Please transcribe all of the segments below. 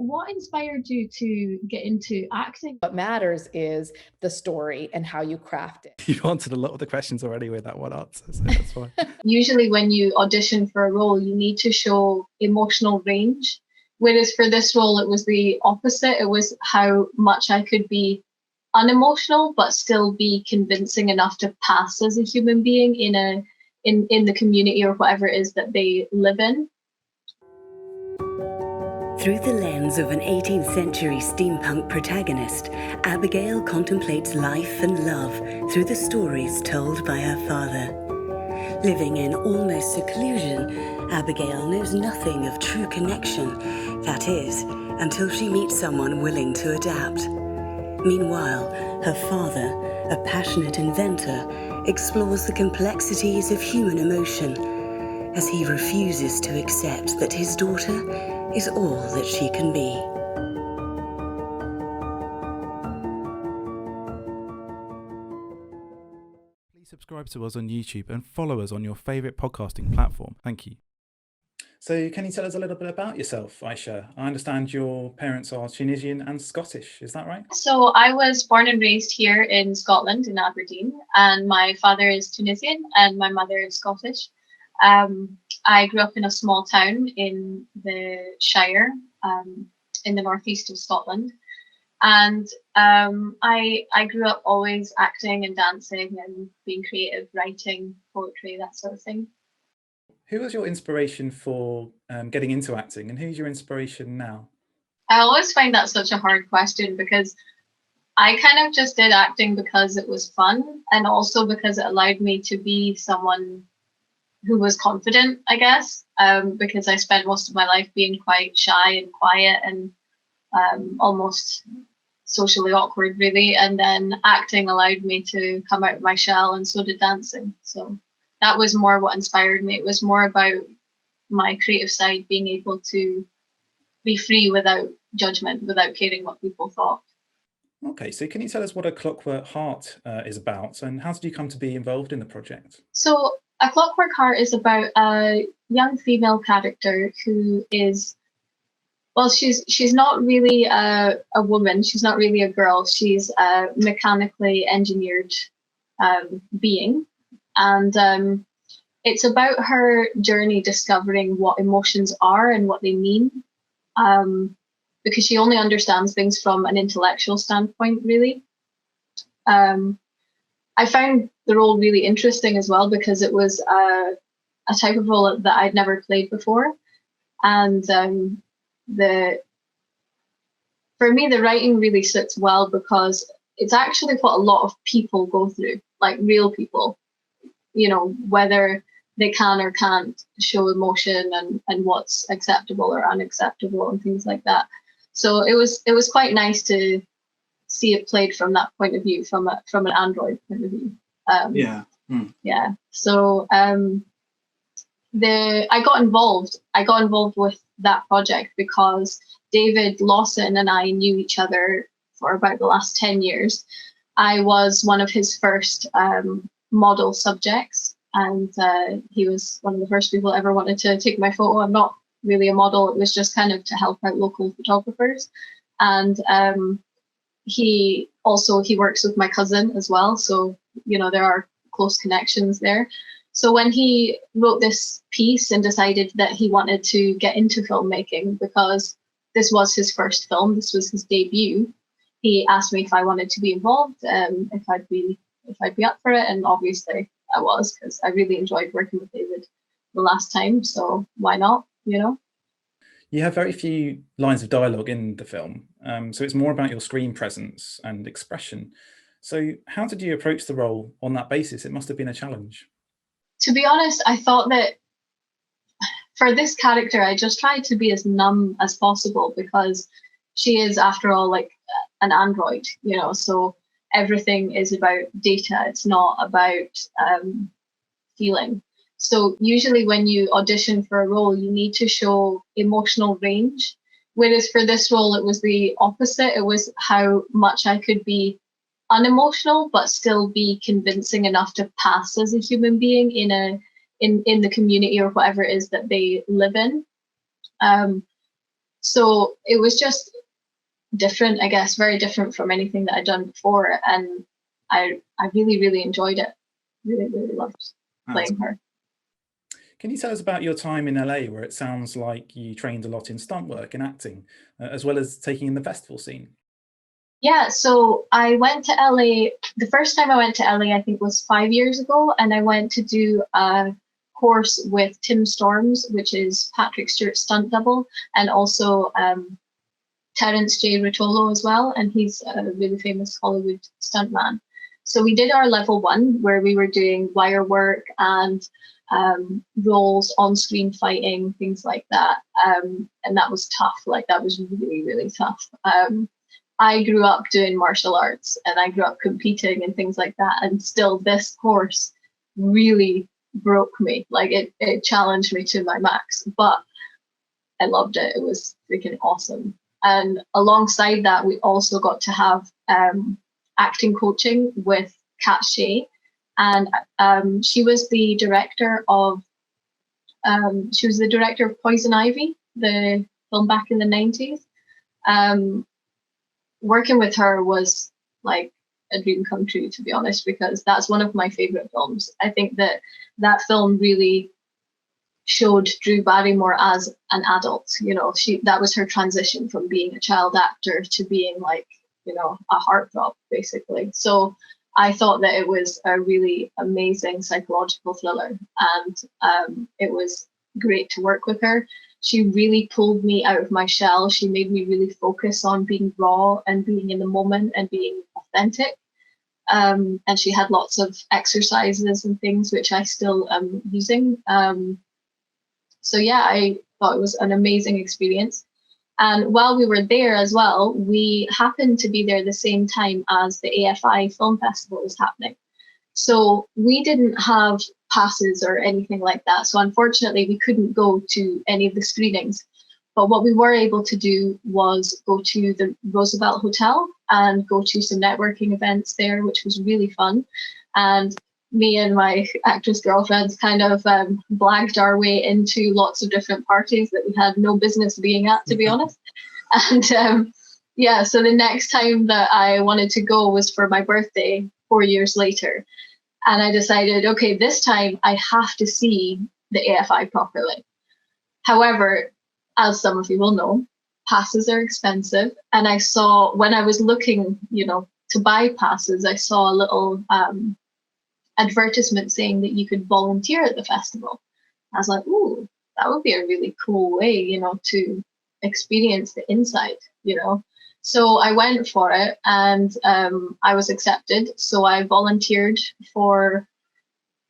what inspired you to get into acting? What matters is the story and how you craft it. You answered a lot of the questions already with that one answer, so that's fine. Usually when you audition for a role, you need to show emotional range. Whereas for this role, it was the opposite. It was how much I could be unemotional, but still be convincing enough to pass as a human being in the community or whatever it is that they live in. Through the lens of an 18th century steampunk protagonist, Abigail contemplates life and love through the stories told by her father. Living in almost seclusion, Abigail knows nothing of true connection, that is, until she meets someone willing to adapt. Meanwhile, her father, a passionate inventor, explores the complexities of human emotion as he refuses to accept that his daughter is all that she can be. Please subscribe to us on YouTube and follow us on your favourite podcasting platform. Thank you. So can you tell us a little bit about yourself, Aiysha? I understand your parents are Tunisian and Scottish, is that right? So I was born and raised here in Scotland, in Aberdeen, and my father is Tunisian and my mother is Scottish. I grew up in a small town in the Shire, in the northeast of Scotland. And I grew up always acting and dancing and being creative, writing, poetry, that sort of thing. Who was your inspiration for getting into acting, and who's your inspiration now? I always find that such a hard question because I kind of just did acting because it was fun and also because it allowed me to be someone who was confident, I guess, because I spent most of my life being quite shy and quiet and almost socially awkward, really. And then acting allowed me to come out of my shell, and so did dancing. So that was more what inspired me. It was more about my creative side, being able to be free without judgment, without caring what people thought. Okay, so can you tell us what A Clockwork Heart is about, and how did you come to be involved in the project? So A Clockwork Heart is about a young female character who is, well, she's not really a woman. She's not really a girl. She's a mechanically engineered being. And it's about her journey discovering what emotions are and what they mean, because she only understands things from an intellectual standpoint, really. I found the role really interesting as well because it was a type of role that I'd never played before. And for me, the writing really sits well because it's actually what a lot of people go through, like real people, you know, whether they can or can't show emotion and what's acceptable or unacceptable and things like that. So it was quite nice to see it played from that point of view, from an android point of view. Yeah. So I got involved with that project because David Lawson and I knew each other for about the last 10 years. I was one of his first model subjects, and he was one of the first people ever wanted to take my photo. I'm not really a model. It was just kind of to help out local photographers. And he works with my cousin as well. So, you know, there are close connections there. So when he wrote this piece and decided that he wanted to get into filmmaking because this was his first film, this was his debut, he asked me if I wanted to be involved, if I'd be up for it. And obviously I was, because I really enjoyed working with David the last time. So why not, you know? You have very few lines of dialogue in the film, so it's more about your screen presence and expression. So how did you approach the role on that basis? It must have been a challenge. To be honest, I thought that for this character, I just tried to be as numb as possible because she is, after all, like an android, you know, so everything is about data. It's not about feeling. So usually when you audition for a role, you need to show emotional range. Whereas for this role, it was the opposite. It was how much I could be unemotional, but still be convincing enough to pass as a human being in the community or whatever it is that they live in. So it was just different, I guess, very different from anything that I'd done before. And I really, really enjoyed it. Really, really loved playing her. Can you tell us about your time in LA, where it sounds like you trained a lot in stunt work and acting, as well as taking in the festival scene? Yeah, so I went to LA. The first time I went to LA, I think, was 5 years ago, and I went to do a course with Tim Storms, which is Patrick Stewart's stunt double, and also Terence J. Rotolo as well, and he's a really famous Hollywood stuntman. So we did our level 1, where we were doing wire work and roles, on-screen fighting, things like that, and that was tough. Like, that was really, really tough. I grew up doing martial arts and I grew up competing and things like that. And still, this course really broke me. Like, it challenged me to my max, but I loved it. It was freaking awesome. And alongside that, we also got to have acting coaching with Kat Shea. And she was the director of Poison Ivy, the film back in the 90s. Working with her was like a dream come true, to be honest, because that's one of my favorite films. I think that film really showed Drew Barrymore as an adult. You know, that was her transition from being a child actor to being, like, you know, a heartthrob, basically. So I thought that it was a really amazing psychological thriller, and it was great to work with her. She really pulled me out of my shell. She made me really focus on being raw and being in the moment and being authentic. And she had lots of exercises and things which I still am using. So yeah, I thought it was an amazing experience. And while we were there as well, we happened to be there the same time as the AFI Film Festival was happening. So we didn't have passes or anything like that. So unfortunately, we couldn't go to any of the screenings. But what we were able to do was go to the Roosevelt Hotel and go to some networking events there, which was really fun. And me and my actress girlfriends kind of blagged our way into lots of different parties that we had no business being at, to be honest. And yeah, so the next time that I wanted to go was for my birthday 4 years later. And I decided, okay, this time I have to see the AFI properly. However, as some of you will know, passes are expensive. And I saw, when I was looking, you know, to buy passes, I saw a little advertisement saying that you could volunteer at the festival. I was like, ooh, that would be a really cool way, you know, to experience the inside, you know. So I went for it, and I was accepted. So I volunteered for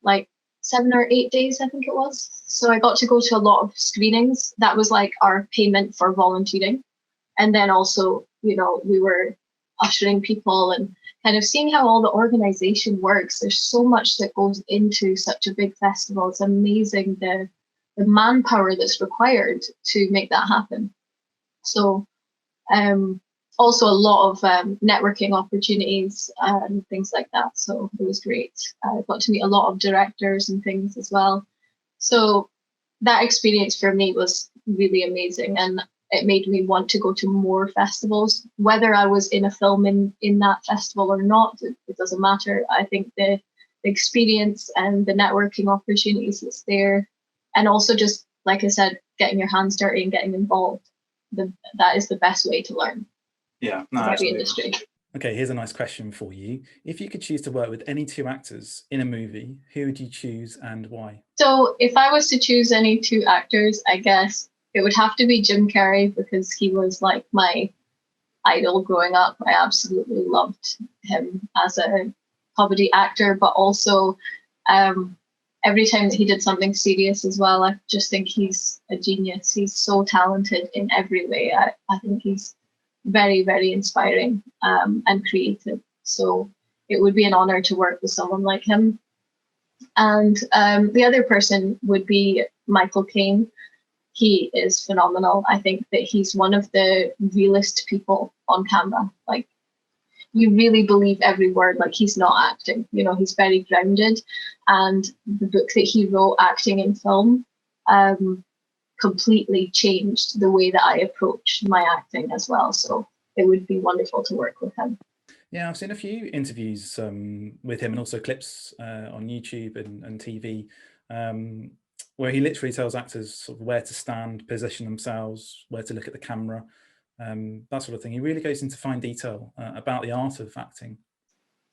like 7 or 8 days, I think it was. So I got to go to a lot of screenings. That was like our payment for volunteering. And then also, you know, we were ushering people and kind of seeing how all the organization works. There's so much that goes into such a big festival. It's amazing the manpower that's required to make that happen. So also a lot of networking opportunities and things like that. So it was great. I got to meet a lot of directors and things as well. So that experience for me was really amazing, and it made me want to go to more festivals. Whether I was in a film in that festival or not, it doesn't matter. I think the experience and the networking opportunities that's there, and also just, like I said, getting your hands dirty and getting involved, that is the best way to learn. Yeah, no, every industry. Okay, here's a nice question for you. If you could choose to work with any 2 actors in a movie, who would you choose and why? So if I was to choose any 2 actors, I guess it would have to be Jim Carrey, because he was like my idol growing up. I absolutely loved him as a comedy actor, but also every time that he did something serious as well, I just think he's a genius. He's so talented in every way. I think he's very, very inspiring and creative. So it would be an honor to work with someone like him. And the other person would be Michael Caine. He is phenomenal. I think that he's one of the realest people on camera. Like, you really believe every word. Like, he's not acting, you know, he's very grounded. And the book that he wrote, Acting in Film, completely changed the way that I approach my acting as well. So it would be wonderful to work with him. Yeah, I've seen a few interviews with him, and also clips on YouTube and TV, where he literally tells actors sort of where to stand, position themselves, where to look at the camera, that sort of thing. He really goes into fine detail about the art of acting.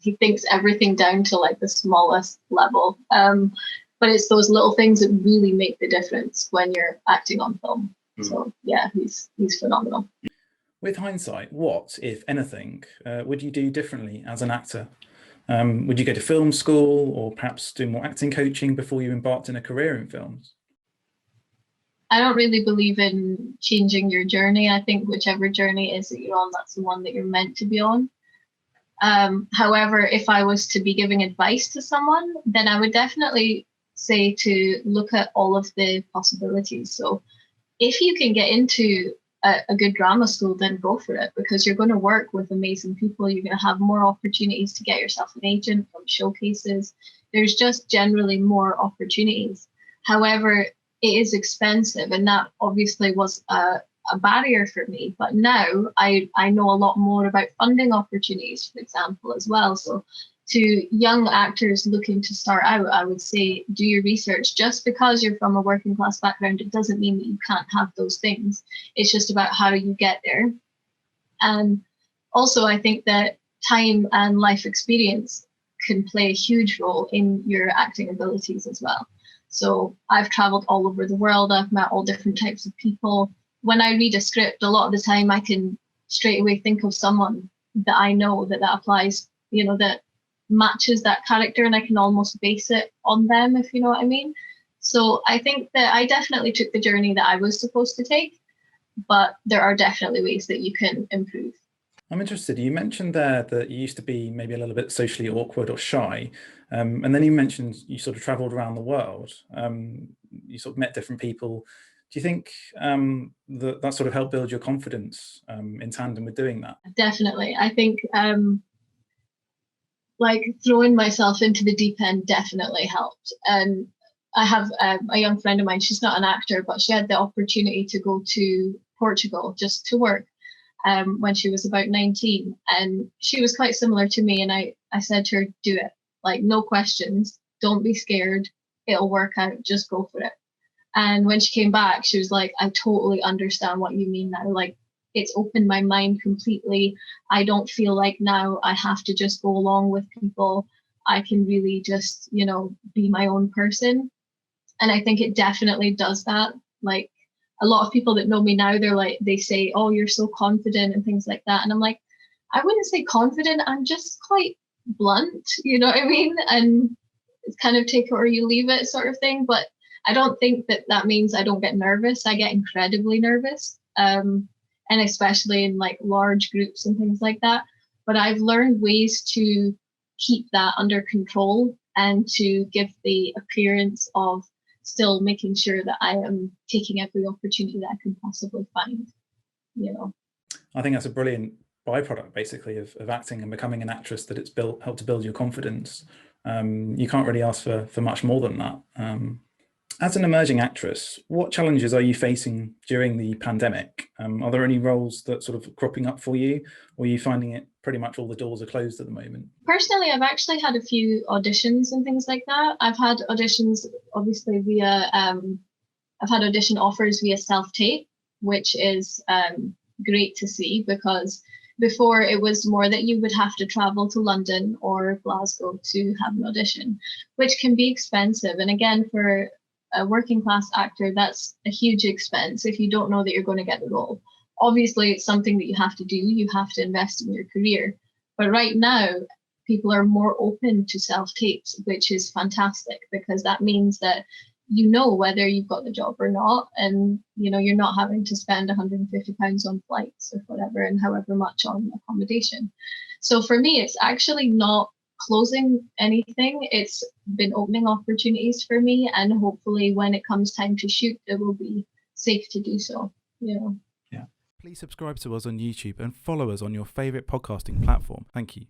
He thinks everything down to like the smallest level. But it's those little things that really make the difference when you're acting on film. So yeah, he's phenomenal. With hindsight, what, if anything, would you do differently as an actor? Would you go to film school, or perhaps do more acting coaching before you embarked in a career in films? I don't really believe in changing your journey. I think whichever journey it is that you're on, that's the one that you're meant to be on. However, if I was to be giving advice to someone, then I would definitely say to look at all of the possibilities. So if you can get into a good drama school, then go for it, because you're going to work with amazing people. You're going to have more opportunities to get yourself an agent from showcases. There's just generally more opportunities. However, it is expensive, and that obviously was a barrier for me. But now I know a lot more about funding opportunities, for example, as well. So to young actors looking to start out, I would say do your research. Just because you're from a working class background, it doesn't mean that you can't have those things. It's just about how you get there. And also, I think that time and life experience can play a huge role in your acting abilities as well. So I've traveled all over the world. I've met all different types of people. When I read a script, a lot of the time I can straight away think of someone that I know that applies, that matches that character, and I can almost base it on them, if you know what I mean. So I think that I definitely took the journey that I was supposed to take, but there are definitely ways that you can improve. I'm interested. You mentioned there that you used to be maybe a little bit socially awkward or shy, and then you mentioned you sort of traveled around the world. You sort of met different people. Do you think that sort of helped build your confidence in tandem with doing that? Definitely. I think like throwing myself into the deep end definitely helped. And I have a young friend of mine, she's not an actor, but she had the opportunity to go to Portugal just to work when she was about 19. And she was quite similar to me. And I said to her, do it, like no questions, don't be scared, it'll work out, just go for it. And when she came back, she was like, I totally understand what you mean now. Like, it's opened my mind completely. I don't feel like now I have to just go along with people. I can really just, be my own person. And I think it definitely does that. Like a lot of people that know me now, they say, oh, you're so confident and things like that. And I'm like, I wouldn't say confident. I'm just quite blunt, you know what I mean? And it's kind of take it or you leave it sort of thing. But I don't think that means I don't get nervous. I get incredibly nervous. And especially in like large groups and things like that. But I've learned ways to keep that under control and to give the appearance of still making sure that I am taking every opportunity that I can possibly find, I think that's a brilliant byproduct, basically, of acting and becoming an actress, that it's helped to build your confidence. You can't really ask for much more than that. As an emerging actress, what challenges are you facing during the pandemic? Are there any roles that sort of cropping up for you, or are you finding it pretty much all the doors are closed at the moment? Personally, I've actually had a few auditions and things like that. I've had auditions, obviously, via, I've had audition offers via self-tape, which is great to see, because before it was more that you would have to travel to London or Glasgow to have an audition, which can be expensive. And again, for a working class actor, that's a huge expense if you don't know that you're going to get the role. Obviously, it's something that you have to do. You have to invest in your career. But right now, people are more open to self-tapes, which is fantastic, because that means that whether you've got the job or not. And, you're not having to spend £150 on flights or whatever, and however much on accommodation. So for me, it's actually not closing anything. It's been opening opportunities for me, and hopefully when it comes time to shoot, it will be safe to do so. Yeah. Please subscribe to us on YouTube and follow us on your favorite podcasting platform. Thank you.